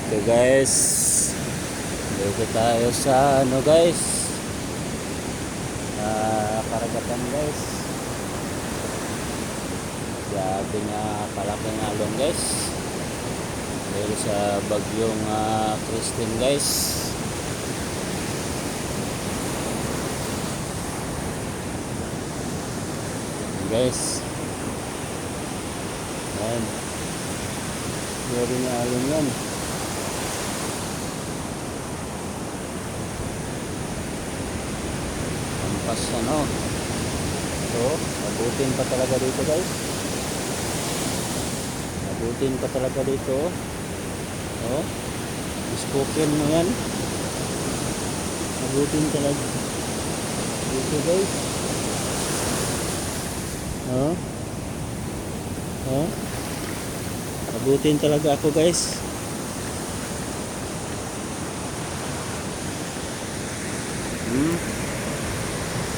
Ito guys, dito tayo sa ano guys, karagatan guys. Grabe nga kalaking alon guys, dahil sa bagyong Christine guys. Guys, yan, grabe nga alon yan. Pas ano, so abutin pa talaga dito guys, abutin pa talaga dito. Oh, spoken mo yan, abutin talaga dito guys. Oh, oh, abutin talaga ako guys.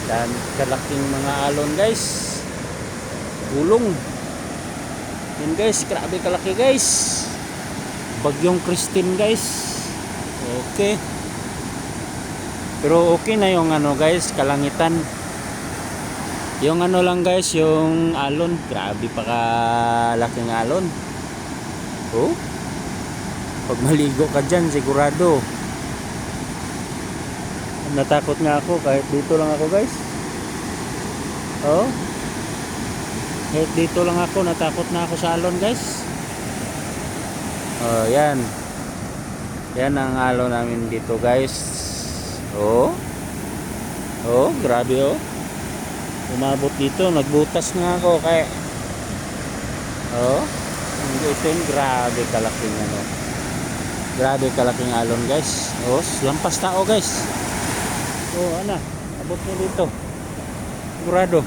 Dan kalaking mga alon guys, gulong yan guys, grabe kalaki guys, bagyong Christine guys. Okay, pero okay na yung ano guys, kalangitan. Yung ano lang guys, yung alon, grabe pa kalaking alon. Oh, pag maligo ka dyan sigurado. Natakot nga ako kahit dito lang ako guys. Oh, kahit dito lang ako, natakot na ako sa alon guys. Oh, yan, yan ang alon namin dito guys. Oh, oh, grabe oh, umabot dito, nagbutas nga ako kaya. Oh, ito yung grabe kalaking ano, grabe kalaking alon guys. Oh, lampas tao guys. Oh, ana, abot mo dito. Sigurado.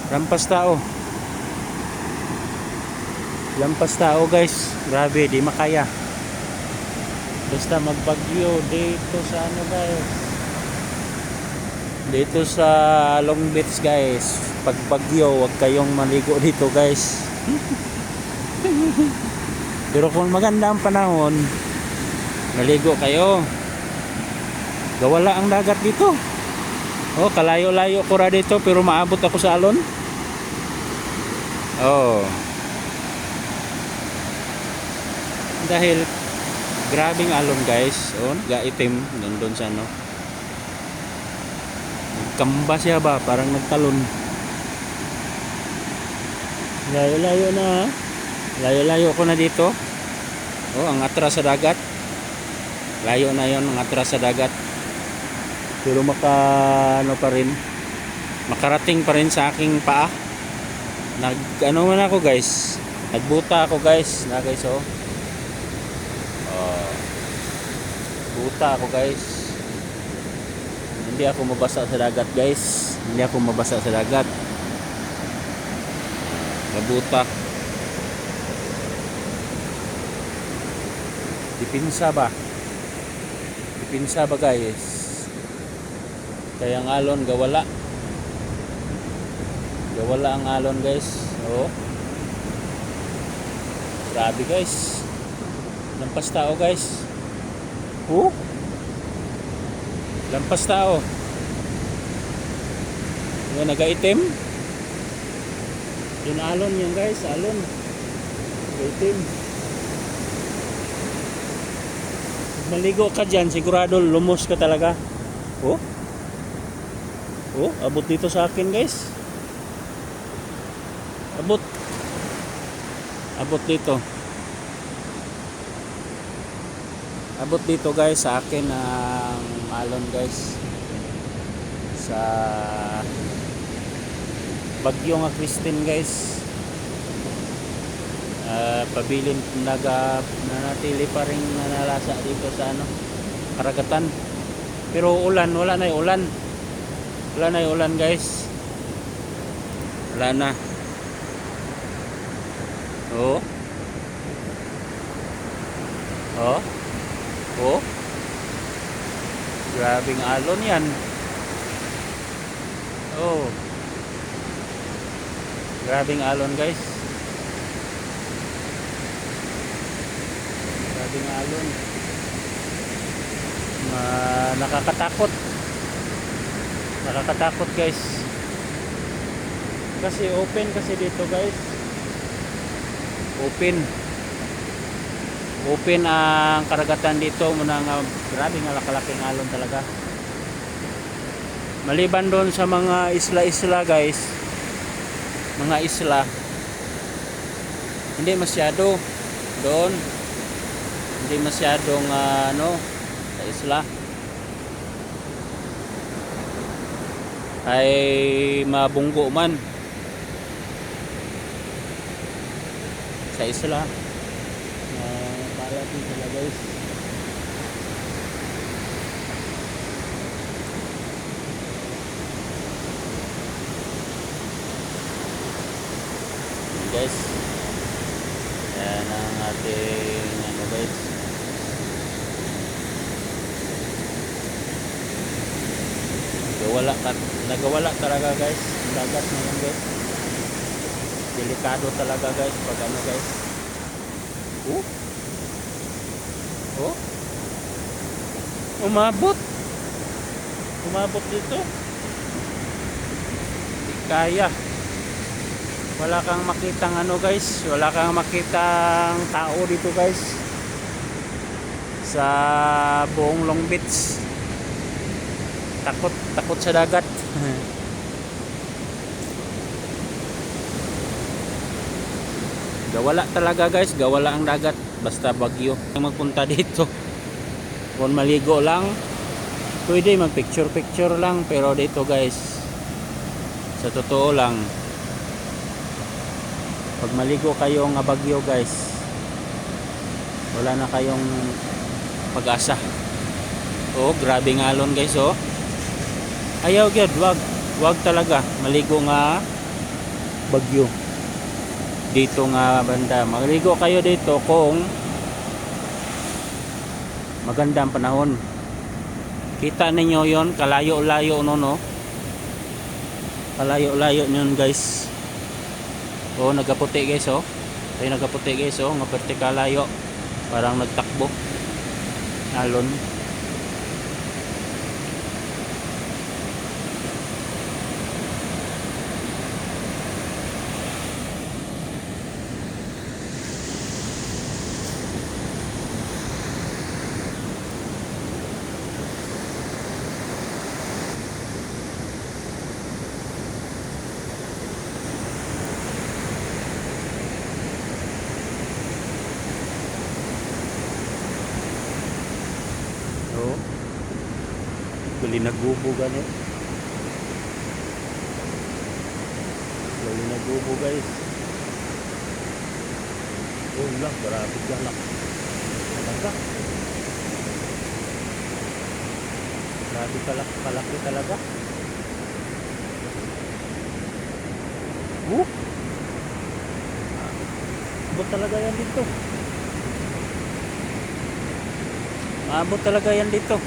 Lampas tao. Lampas tao guys. Grabe, di makaya. Basta magbagyo dito sa ano guys. Dito sa Long Beach guys. Pag bagyo, wag kayong maligo dito guys. Pero kung maganda ang panahon, maligo kayo. Gawala ang dagat dito. Oh, kalayo-layo ko ra dito pero maabot ako sa alon. Oh. Dahil grabing alon guys. Oh, gaitim nandun sa ano. Kamba siya ba, parang nagtalon. Layo-layo na. Layo-layo ko na dito. Oh, ang atras sa dagat. Layo na 'yon, ang atras sa dagat. Pero ano pa rin, makarating pa rin sa aking paa. Ano man ako guys, nagbuta ako guys na guys. Oh, buta ako guys, hindi ako mabasa sa dagat guys, hindi ako mabasa sa dagat, nabuta. Dipinsa ba guys. Kaya ang alon gawala. Gawala ang alon guys. Oh, grabe guys, lampas tao guys. Oh, lampas tao. Yan, nagaitim. Yung alon yan guys, alon itim. Maligo ka dyan, sigurado lumos ka talaga. Oh, oh, abot dito sa akin guys. Abot. Abot dito. Abot dito guys sa akin ang alon guys. Sa bagyo nga Christine guys. Pabilin nanatili pa rin nanalasa dito sa ano, karagatan. Pero ulan, wala na yung ulan. Wala na yung ulan guys. Wala na. Oh. Oh. Oh. Grabing alon yan. Oh. Grabing alon guys. Grabing alon. Nakakatakot. Nakakatakot guys. Kasi open kasi dito guys. Open ang karagatan dito. Muna nga grabe nga lakalaking alon talaga. Maliban doon sa mga isla-isla guys. Mga isla. Hindi masyado doon. Hindi masyadong sa isla. Ay mabunggo man sa isla. Pala din sila guys. Guys, yan ang ating guys. Nagawala talaga guys. Dagat naman guys. Delikado talaga guys pag guys. Umabot dito. Di kaya. Wala kang makitang guys. Wala kang makitang tao dito guys. Sa buong Long Beach. Takot sa dagat. Gawala talaga guys. Gawala ang dagat. Basta bagyo. Magpunta dito. Kung maligo lang, pwede mag picture lang. Pero dito guys, sa totoo lang, pag maligo kayo nga bagyo guys, wala na kayong pag-asa. Grabe ng alon guys. Ayaw gyud, wag talaga maligo nga bagyo dito nga banda. Maligo kayo dito kung magandang panahon. Kita ninyo yon, kalayo-layo no. Kalayo-layo nyon guys. Nagaputi guys. Ay nagaputi guys. Nga vertical layo. Parang nagtakbo. Alon. Gali nagubo ganit. Gali nagubo guys. Lang, grabe galak. Talaga. Grabe kalaki talaga. Abot talaga yan dito. Abot talaga yan dito.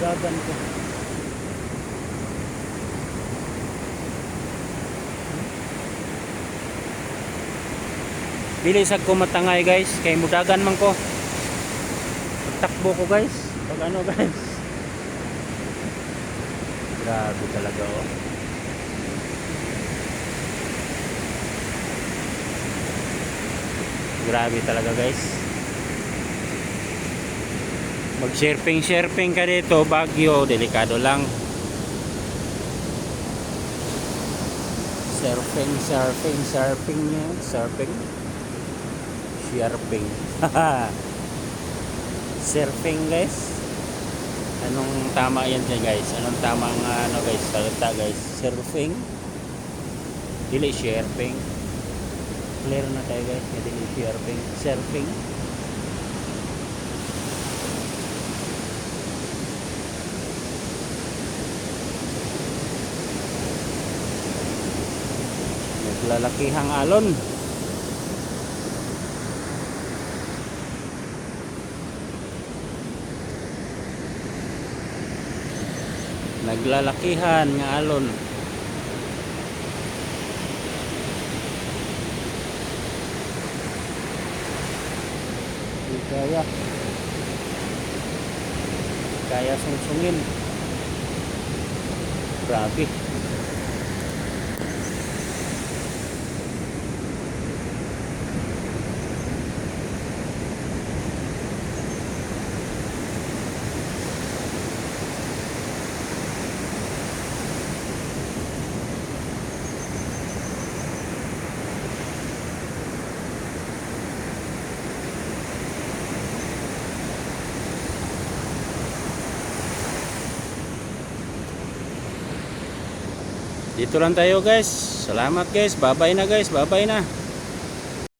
Gagan ko. Dili sad ko matangay guys, kay mudagan man ko. Takbo ko guys. Pag guys. Grabe talaga Grabe talaga guys. Mag-surfing ka dito, Baguio, delikado lang. Surfing. Surfing guys. Anong tama yan dyan guys? Anong tamang guys? Salita guys. Surfing. Dili surfing. Clear na tayo guys. Dili surfing. Surfing. Lalakihang alon. naglalakihan nga alon. Di kaya sungsungin. Grabe. Dito lang tayo guys. Salamat guys. Bye bye na guys. Bye bye na.